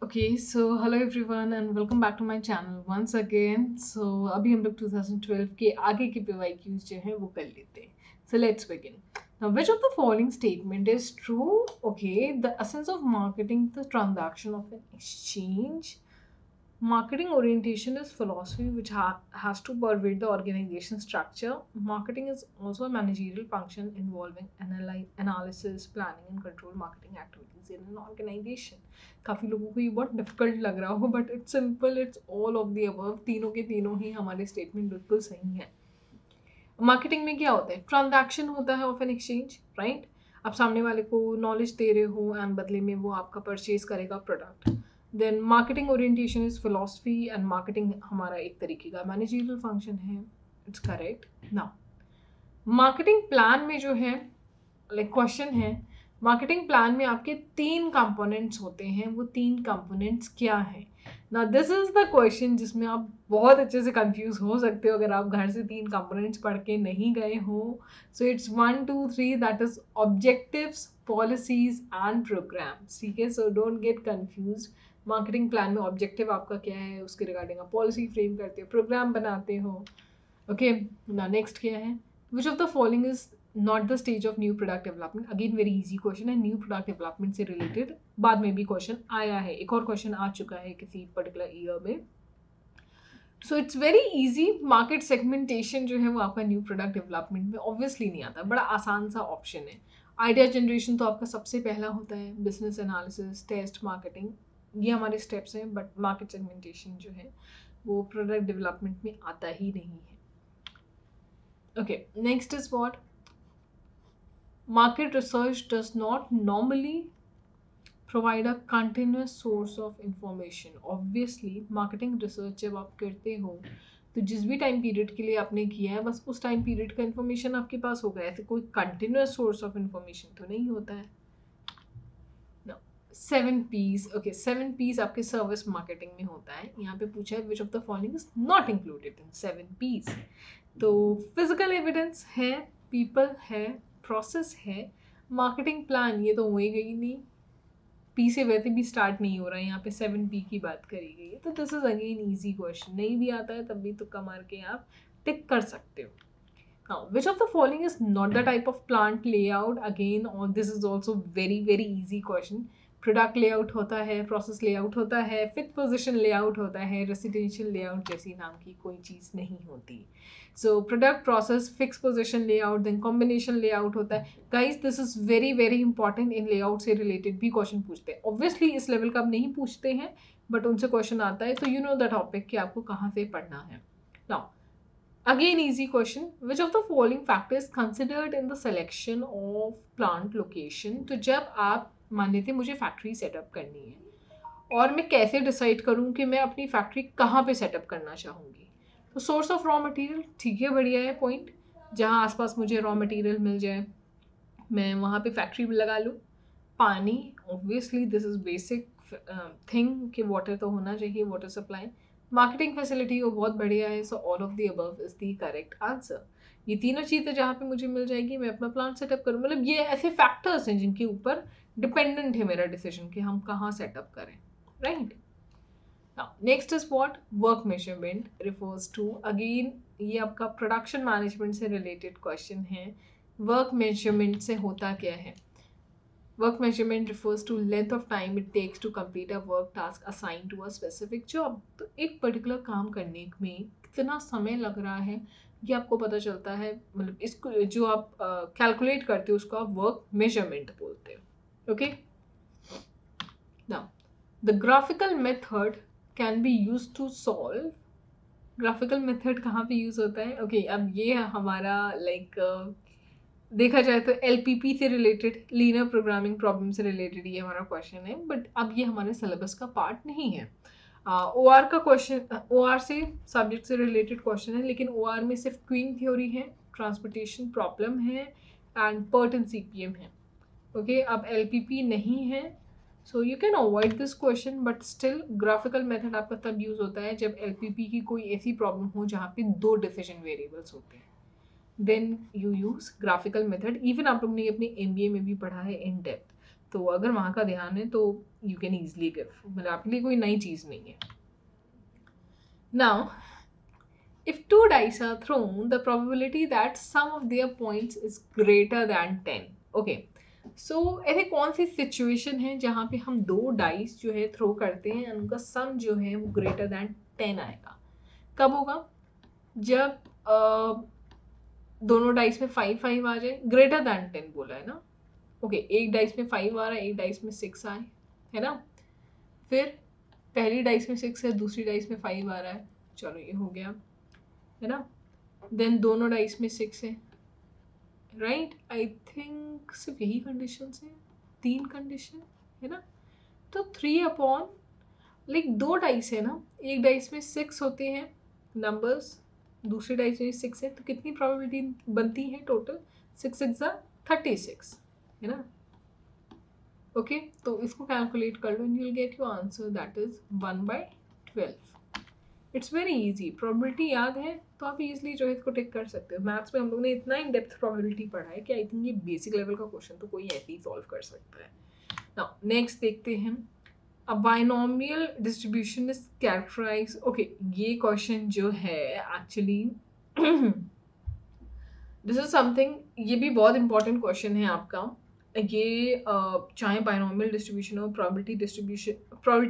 Okay, so hello everyone and welcome back to my channel once again. So अभी हम लोग 2012 के आगे के PYQs जो हैं वो कर लेते हैं. So let's begin. Now, which of the following statement is true? Okay, the essence of marketing, the transaction of an exchange. Marketing orientation is philosophy which has to pervade the organization structure. Marketing is also a managerial function involving analysis, planning and control marketing activities in an organization. काफ़ी लोगों को ये बहुत difficult लग रहा होगा but it's simple, it's all of the above. तीनों के तीनों ही हमारे स्टेटमेंट बिल्कुल सही है. मार्केटिंग में क्या होता है? ट्रांजैक्शन होता है ऑफ एन एक्सचेंज, राइट? आप सामने वाले को नॉलेज दे रहे हो एंड बदले में वो आपका परचेज करेगा product. Then marketing orientation is philosophy and marketing हमारा एक तरीके का मैनेजरियल फंक्शन है. It's correct. Now marketing plan में जो है क्वेश्चन है, मार्केटिंग प्लान में आपके 3 कंपोनेंट्स होते हैं. वो 3 कंपोनेंट्स क्या हैं? ना दिस इज द क्वेश्चन जिसमें आप बहुत अच्छे से कंफ्यूज हो सकते हो अगर आप घर से 3 कंपोनेंट्स पढ़ के नहीं गए हो. So it's 1 2 3, that is objectives, policies and programmes. ठीक है, so don't get confuse. Marketing plan में ऑब्जेक्टिव आपका क्या है, उसके रिगार्डिंग आप पॉलिसी फ्रेम करते हो, प्रोग्राम बनाते हो. ओके, ना नेक्स्ट क्या है? Which of the following is not the stage of new product development. Again very easy question है, न्यू प्रोडक्ट डेवलपमेंट से रिलेटेड बाद में भी क्वेश्चन आया है. एक और क्वेश्चन आ चुका है किसी पर्टिकुलर ईयर में. So it's very easy. Market segmentation जो है वो आपका न्यू प्रोडक्ट डेवलपमेंट में ऑब्वियसली नहीं आता. बड़ा आसान सा ऑप्शन है. आइडिया जनरेशन तो आपका सबसे पहला होता है. बिजनेस एनालिसिस, टेस्ट, मार्केटिंग, ये हमारे स्टेप्स हैं. बट मार्केट सेगमेंटेशन जो है वो प्रोडक्ट डेवलपमेंट में आता ही नहीं है. Okay, next is what? Market research does not normally provide a continuous source of information. Obviously, marketing research जब आप करते हो तो जिस भी टाइम पीरियड के लिए आपने किया है बस उस टाइम पीरियड का इन्फॉर्मेशन आपके पास होगा. ऐसे कोई कंटिन्यूस सोर्स ऑफ इन्फॉर्मेशन तो नहीं होता है. 7 P's. ओके, 7 P's आपके सर्विस मार्केटिंग में होता है. यहाँ पे पूछा है which of the following is not included in 7 P's. तो फिजिकल एविडेंस है, पीपल है, प्रोसेस है, मार्केटिंग प्लान ये तो होएगा ही नहीं. पी से वैसे भी स्टार्ट नहीं हो रहा है, यहाँ पे 7 P की बात करी गई है. तो this is again easy question. नहीं भी आता है तब भी तुक्का मार के आप टिक कर सकते हो. Now, which of the following is not the type of plant layout? Again, this is also very easy question. Product layout होता है, प्रोसेस लेआउट होता है, फिक्स पोजीशन लेआउट होता है, रेसिडेंशियल लेआउट जैसी नाम की कोई चीज़ नहीं होती. So product, process, fix position layout, then combination layout होता है. Guys this is very important. इन लेआउट से रिलेटेड भी क्वेश्चन पूछते हैं. ऑब्वियसली इस लेवल का अब नहीं पूछते हैं बट उनसे क्वेश्चन आता है. तो यू नो द टॉपिक कि आपको कहाँ से पढ़ना है. Now again easy question, which of the following factors considered in the selection of plant location? तो जब आप मान लेते मुझे फैक्ट्री सेटअप करनी है और मैं कैसे डिसाइड करूं कि मैं अपनी फैक्ट्री कहाँ पे सेटअप करना चाहूँगी. तो सोर्स ऑफ रॉ मटेरियल, ठीक है, बढ़िया है पॉइंट. जहाँ आसपास मुझे रॉ मटेरियल मिल जाए मैं वहाँ पे फैक्ट्री लगा लूँ. पानी, obviously this is basic thing कि वाटर तो होना चाहिए, वाटर सप्लाई. मार्केटिंग फैसिलिटी वो बहुत बढ़िया है. So all of the above is the correct answer. ये तीनों चीज़ें जहाँ पे मुझे मिल जाएगी मैं अपना प्लान सेटअप करूँ. मतलब ये ऐसे फैक्टर्स हैं जिनके ऊपर डिपेंडेंट है मेरा डिसीजन कि हम कहाँ सेटअप करें, right? Now next is what? Work measurement refers to. Again ये आपका प्रोडक्शन मैनेजमेंट से रिलेटेड क्वेश्चन है. वर्क मेजरमेंट से होता क्या है? Work measurement refers to length of time it takes to complete a work task assigned to a specific job. तो एक पर्टिकुलर काम करने में कितना समय लग रहा है ये आपको पता चलता है. मतलब इसको जो आप कैलकुलेट करते हो उसको आप वर्क मेजरमेंट बोलते हो. Okay, now the graphical method can be use to solve. Graphical method कहाँ पे यूज होता है? ओके, अब ये हमारा देखा जाए तो LPP से रिलेटेड, लीनियर प्रोग्रामिंग प्रॉब्लम से रिलेटेड ये हमारा क्वेश्चन है. बट अब ये हमारे सिलेबस का पार्ट नहीं है. OR का क्वेश्चन, OR से सब्जेक्ट से रिलेटेड क्वेश्चन है लेकिन OR में सिर्फ क्वीन थ्योरी है, ट्रांसपोर्टेशन प्रॉब्लम है एंड पर्ट एंड CPM है. ओके, अब LPP नहीं है. So you can avoid this question but still graphical method आपका तब यूज होता है जब LPP की कोई ऐसी प्रॉब्लम हो जहाँ पे 2 डिसीजन वेरिएबल्स होते हैं. Then you use graphical method. Even आप लोग ने अपने MBA में भी पढ़ा है इन डेप्थ. तो अगर वहाँ का ध्यान है तो यू कैन ईजिली गिव, मतलब आपके लिए कोई नई चीज़ नहीं है. Now if two dice are thrown, the probability that sum of their points is greater than 10. Okay. So ऐसे कौन सी सिचुएशन है जहाँ पे हम दो डाइस जो है थ्रो करते हैं उनका सम जो है वो ग्रेटर दैन 10 आएगा. कब होगा? जब दोनों डाइस में 5 आ जाए. ग्रेटर दैन 10 बोला है ना. ओके, एक डाइस में 5 आ रहा है, एक डाइस में 6 आए, है ना. फिर पहली डाइस में 6 है, दूसरी डाइस में 5 आ रहा है. चलो ये हो गया, है ना. देन दोनों डाइस में 6 है, राइट. आई थिंक सिर्फ यही कंडीशन है, 3 कंडीशन, है ना. तो 3 अपॉन, लाइक दो डाइस है ना, एक डाइस में 6 होते हैं नंबर्स, दूसरी डाइस में 6 है, तो कितनी प्रोबेबिलिटी बनती है टोटल? 6 6 36, है ना. ओके, तो इसको कैलकुलेट कर लो and you will get your answer, that is 1/12. It's very easy. Probability याद है तो आप इजीली जो है इसको टिक कर सकते हो. मैथ्स में हम लोग ने इतना इन डेप्थ प्रोबेबिलिटी पढ़ा है कि आई थिंक ये बेसिक लेवल का क्वेश्चन तो कोई ऐसे ही सॉल्व कर सकता है. नाउ नेक्स्ट देखते हैं. A binomial distribution is characterise. Okay, ये क्वेश्चन जो है एक्चुअली दिस इज समथिंग, ये भी बहुत इंपॉर्टेंट क्वेश्चन है आपका. ये चाहे बाइनोमियल डिस्ट्रीब्यूशन हो, प्रोबेबिलिटी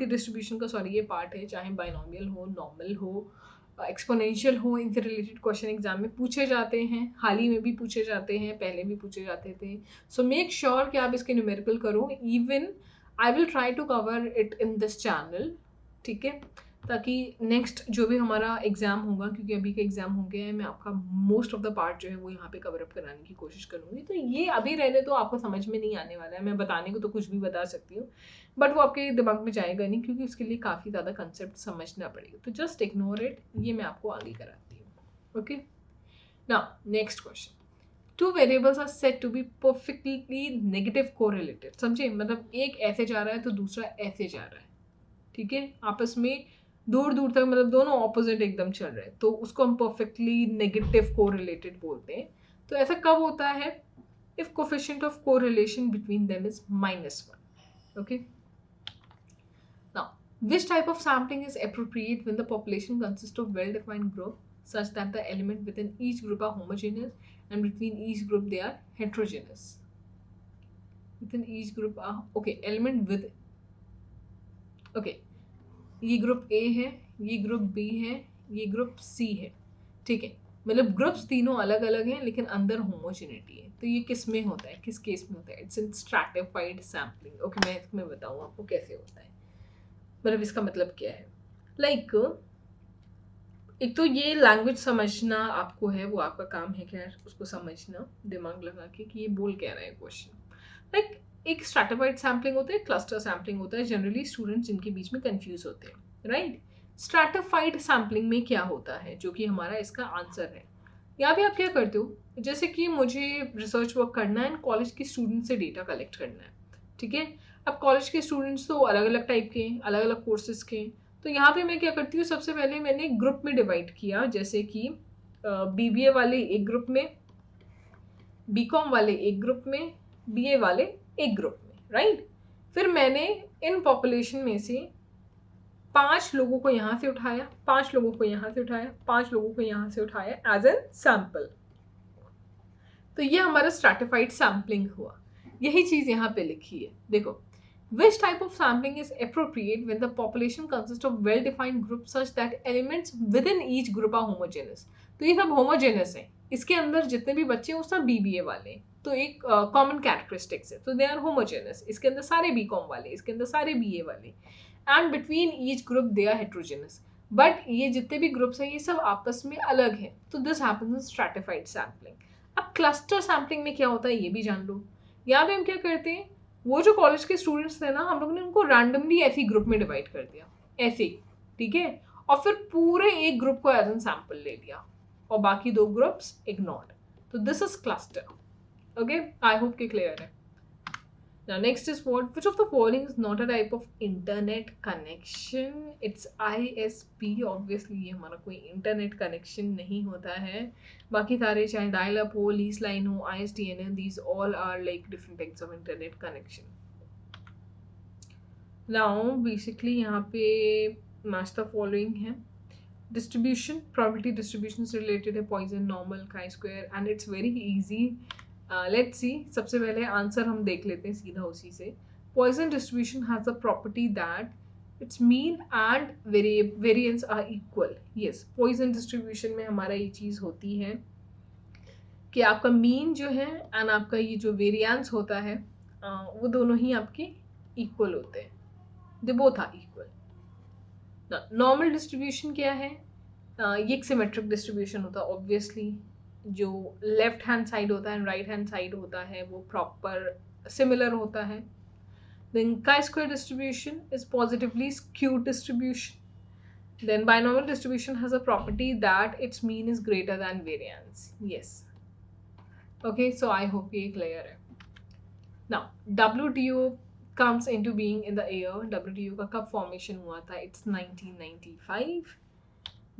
डिस्ट्रीब्यूशन का सॉरी ये पार्ट है, चाहे बाइनोमियल हो, नॉर्मल हो, एक्सपोनेंशियल हो, इनसे रिलेटेड क्वेश्चन एग्जाम में पूछे जाते हैं. हाल ही में भी पूछे जाते हैं, पहले भी पूछे जाते थे. सो मेक श्योर कि आप इसके न्यूमेरिकल करो. Even I will try to cover it in this channel, ठीक है, ताकि नेक्स्ट जो भी हमारा एग्ज़ाम होगा, क्योंकि अभी का एग्ज़ाम हो गया है, मैं आपका मोस्ट ऑफ द पार्ट जो है वो यहाँ पे कवर अप कराने की कोशिश करूँगी. तो ये अभी रहने तो आपको समझ में नहीं आने वाला है. मैं बताने को तो कुछ भी बता सकती हूँ, बट वो आपके दिमाग में जाएगा नहीं, क्योंकि उसके लिए काफ़ी ज़्यादा कंसेप्ट समझना पड़ेगा. तो जस्ट इग्नोर इट, ये मैं आपको आगे कराती हूँ. Okay, now next question. Two variables are said to be perfectly negative correlated. समझे, मतलब एक ऐसे जा रहा है तो दूसरा ऐसे जा रहा है, ठीक है, आपस में दूर दूर तक, मतलब दोनों ऑपोजिट एकदम चल रहे हैं, तो उसको हम परफेक्टली नेगेटिव कोरिलेटेड बोलते हैं. तो ऐसा कब होता है? If coefficient of correlation between them is -1. Okay, now which type of sampling is appropriate when the population consist of well defined group such that the element within each group are homogeneous and between each group they are heterogeneous. Within each group are, okay, element with, okay, ये group A है, ये group B है, ये group C है, ठीक है, मतलब groups तीनों अलग अलग हैं लेकिन अंदर होमोजेनिटी है. तो ये किस में होता है, किस केस में होता है? It's in stratified sampling. Okay, मैं इसमें बताऊँ आपको कैसे होता है, मतलब इसका मतलब क्या है. लाइक एक तो ये लैंग्वेज समझना आपको है, वो आपका काम है, खैर उसको समझना दिमाग लगा के कि ये बोल क्या रहा है क्वेश्चन. लाइक एक स्ट्रैटिफाइड सैम्पलिंग होता है, क्लस्टर सैम्पलिंग होता है. जनरली स्टूडेंट्स जिनके बीच में कंफ्यूज होते हैं, राइट. स्ट्रैटिफाइड सैम्पलिंग में क्या होता है, जो कि हमारा इसका आंसर है. यहाँ पे आप क्या करते हो, जैसे कि मुझे रिसर्च वर्क करना है, कॉलेज के स्टूडेंट से डेटा कलेक्ट करना है, ठीक है. अब कॉलेज के स्टूडेंट्स तो अलग अलग टाइप के हैं, अलग अलग कोर्सेज के हैं. तो यहाँ पे मैं क्या करती हूँ, सबसे पहले मैंने ग्रुप में डिवाइड किया, जैसे कि बीबीए वाले एक ग्रुप में, बीकॉम वाले एक ग्रुप में, बीए वाले एक ग्रुप में, राइट. फिर मैंने इन पॉपुलेशन में से 5 लोगों को यहाँ से उठाया, 5 लोगों को यहाँ से उठाया, 5 लोगों को यहाँ से उठाया एज एन सैम्पल. तो ये हमारा स्ट्रैटिफाइड सैम्पलिंग हुआ. यही चीज़ यहाँ पे लिखी है, देखो. Which type of sampling is appropriate when the population consists of well-defined groups such that elements within each group are homogeneous? तो ये सब homogeneous है, इसके अंदर जितने भी बच्चे हैं वो सब BBA वाले हैं, तो एक common characteristics है, तो they are homogeneous. इसके अंदर सारे BCom वाले, इसके अंदर सारे BA वाले, and between each group they are heterogeneous. But ये जितने भी ग्रुप्स हैं ये सब आपस में अलग हैं, तो this happens in stratified sampling. अब क्लस्टर सैम्पलिंग में क्या होता है ये भी जान लो. यहाँ पे हम क्या करते हैं, वो जो कॉलेज के स्टूडेंट्स थे ना, हम लोग ने उनको रैंडमली ऐसे ग्रुप में डिवाइड कर दिया, ऐसे, ठीक है, और फिर पूरे एक ग्रुप को एज एन सैम्पल ले लिया और बाकी 2 ग्रुप्स इग्नोर्ड. तो this is cluster. Okay, I hope कि क्लियर है. Now next is what? Which of the following is not a type of internet connection? It's ISP. Obviously ये हमारा कोई internet connection नहीं होता है. बाकी सारे चाहे dial up हो, lease line हो, ISDN, these all are like different types of internet connection. Now basically यहाँ पे मैच द फॉलोइंग है. डिस्ट्रीब्यूशन, probability distribution से रिलेटेड है, Poisson, normal, chi square, and it's very easy. Let's see. सबसे पहले answer हम देख लेते हैं सीधा उसी से. Poisson distribution has a property that its mean and variance are equal. Yes, Poisson distribution में हमारा ये चीज़ होती है कि आपका मीन जो है एंड आपका ये जो वेरिएंस होता है वो दोनों ही आपके इक्वल होते हैं. They both are equal. Normal distribution क्या है? ये एक सिमेट्रिक डिस्ट्रीब्यूशन होता है. ऑब्वियसली जो लेफ्ट हैंड साइड होता है एंड राइट हैंड साइड होता है वो प्रॉपर सिमिलर होता है. Then chi square distribution is positively skewed distribution. Then binomial distribution has a property that its mean is greater than variance. Yes. Okay, so I hope ये clear है. Now WTO comes into being in the year. WTO का कब formation हुआ था? It's 1995.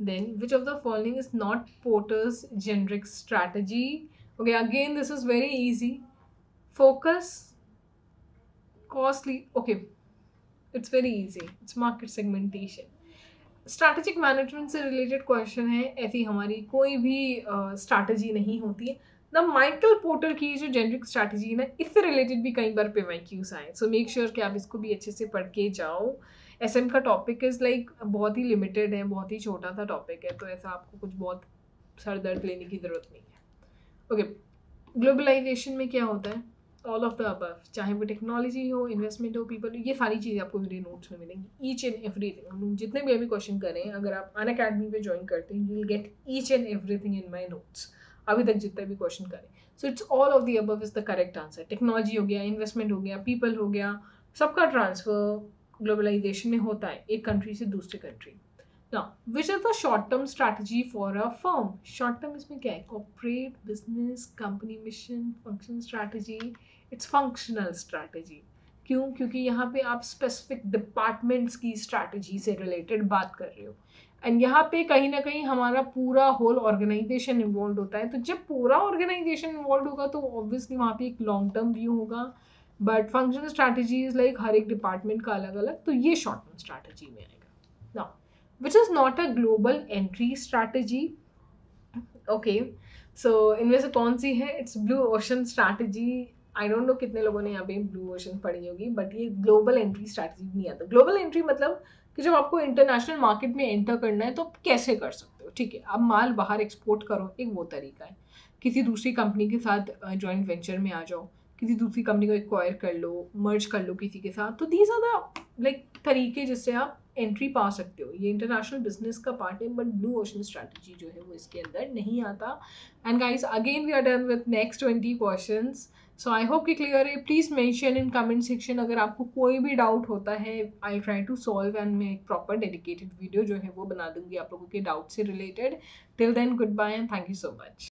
Then which of the following is not Porter's generic strategy? Okay, again this is very easy. Focus, costly. Okay, it's very easy. It's market segmentation. Strategic management से related question है. ऐसी हमारी कोई भी strategy नहीं होती है. The Michael porter की जो जेनरिक स्ट्रैटेजी है ना, इससे रिलेटेड भी कई बार PYQs आए. सो मेक श्योर कि आप इसको भी अच्छे से पढ़ के जाओ. SM का टॉपिक इज़ लाइक बहुत ही लिमिटेड है, बहुत ही छोटा सा टॉपिक है, तो ऐसा आपको कुछ बहुत सर दर्द लेने की ज़रूरत नहीं है. ओके, ग्लोबलाइजेशन में क्या होता है? All of the above. चाहे वो टेक्नोलॉजी हो, इन्वेस्टमेंट हो, पीपल, ये सारी चीज़ें आपको मेरे नोट्स में मिलेंगी. Each and everything. हम जितने भी अभी क्वेश्चन कर रहे हैं, अगर आप अनअकैडमी पे ज्वाइन करते हैं, you will gate each and everything in my notes. अभी तक जितने भी क्वेश्चन करें. So it's all of the above is the correct answer. Technology हो गया, इन्वेस्टमेंट हो गया, पीपल हो गया, सबका ट्रांसफर ग्लोबलाइजेशन में होता है, एक कंट्री से दूसरी country. Now, which is the short-term strategy for a firm? Short-term इसमें क्या है? Corporate, business, company mission, function strategy. It's functional strategy. क्यों? क्योंकि यहाँ पे आप specific departments की strategy से related बात कर रहे हो. एंड यहाँ पे कहीं ना कहीं हमारा पूरा होल ऑर्गेनाइजेशन इन्वॉल्व होता है. तो जब पूरा ऑर्गेनाइजेशन इन्वॉल्व होगा तो ऑब्वियसली वहाँ पे एक लॉन्ग टर्म व्यू होगा. बट फंक्शनल स्ट्रैटेजीज लाइक हर एक डिपार्टमेंट का अलग अलग, तो ये शॉर्ट टर्म स्ट्रैटेजी में आएगा. Now which is not a global entry strategy. Okay, so इनमें से कौन सी है? It's blue ocean strategy. I don't know कितने लोगों ने यहाँ पे blue ocean पढ़ी होगी, बट ये global entry strategy नहीं आता. global entry मतलब कि जब आपको इंटरनेशनल मार्केट में एंटर करना है तो आप कैसे कर सकते हो. ठीक है, आप माल बाहर एक्सपोर्ट करो, एक वो तरीका है. किसी दूसरी कंपनी के साथ जॉइंट वेंचर में आ जाओ, किसी दूसरी कंपनी को एक्वायर कर लो, मर्ज कर लो किसी के साथ. तो दीज आर द लाइक तरीके जिससे आप एंट्री पा सकते हो. ये इंटरनेशनल बिजनेस का पार्ट है, बट ब्लू ओशन स्ट्रैटेजी जो है वो इसके अंदर नहीं आता. And guys, again we are done with next 20 questions. So I hope कि क्लियर है. Please mention in comment section अगर आपको कोई भी डाउट होता है. I try to solve and मैं एक प्रॉपर डेडिकेटेड वीडियो जो है वो बना दूंगी आप लोगों के डाउट से related. Till then, goodbye and thank you so much.